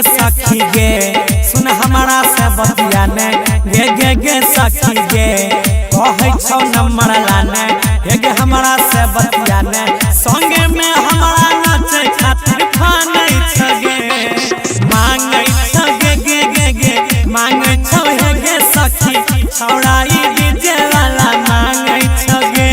गे सखी गे सुन हमारा से बतिया ने गे सखी गे कहै छौ नंबर लाने गे हमारा से बतिया ने संगे में हमारा नाचे खातिर फानै छगे मांगै छगे गे मांगै छौ गे सखी छौड़ाई डीजे वाला मांगै छगे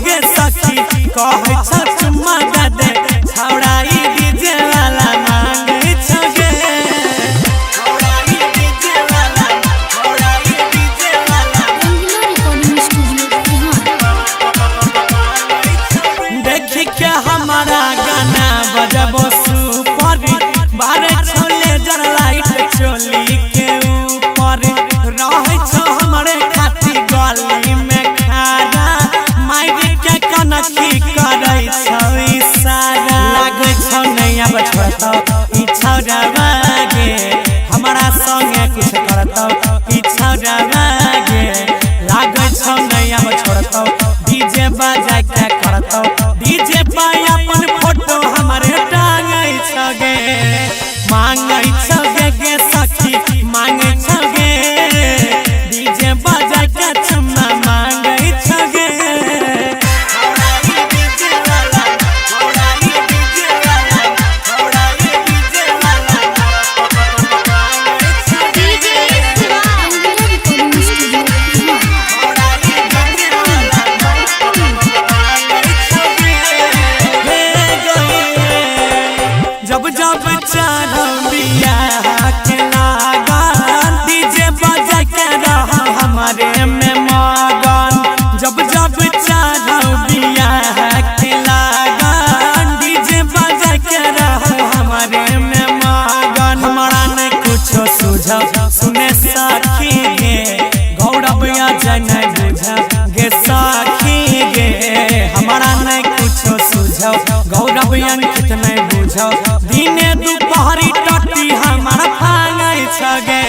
गे सखी कहै छौ चुम्मा दे छौड़ाई डीजे वाला मांगै छगे छौड़ाई डीजे वाला देखी के हमारा गाना बजबो सुपर बारे छोले जर लाइट चोली के ऊपर रहै छौ हमरे खाती गली में खाना माइक के कनखी करै छौ इशारा लागै छौ नहीं अब छोड़तौ ई छौड़ावा गे हमारा संगे कुछ करतौ ई छौड़ावा गे लागै छौ नहीं अब छोड़तौ डीजे बजाय के करतौ डीजे पे अपन फोटो हमारे टांगै छगे मांगै छगे गे सखी मांगै छगे डीजे बजा के चुम्मा मांगै छगे छौड़ाई डीजे वाला छौड़ाई डीजे वाला छौड़ाई डीजे वाला मांगै छगे जब जब चढ़बिया के लागन डीजे बजा के रह हमारे में मगन जब जब चढ़बिया के लागन डीजे बजा के रह हमारे में मगन हमारा नहीं कुछो सुझाव सुने सखी गे गौरव या जन बुझ गे सखी गे हमारा नहीं कुछो सुझाव गौरव अंकित नहीं बुझ दिने दुपहरी टट्टी हमारा फांगै छगे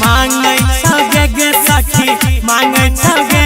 मांगै छगे गे सखी मांगै छगे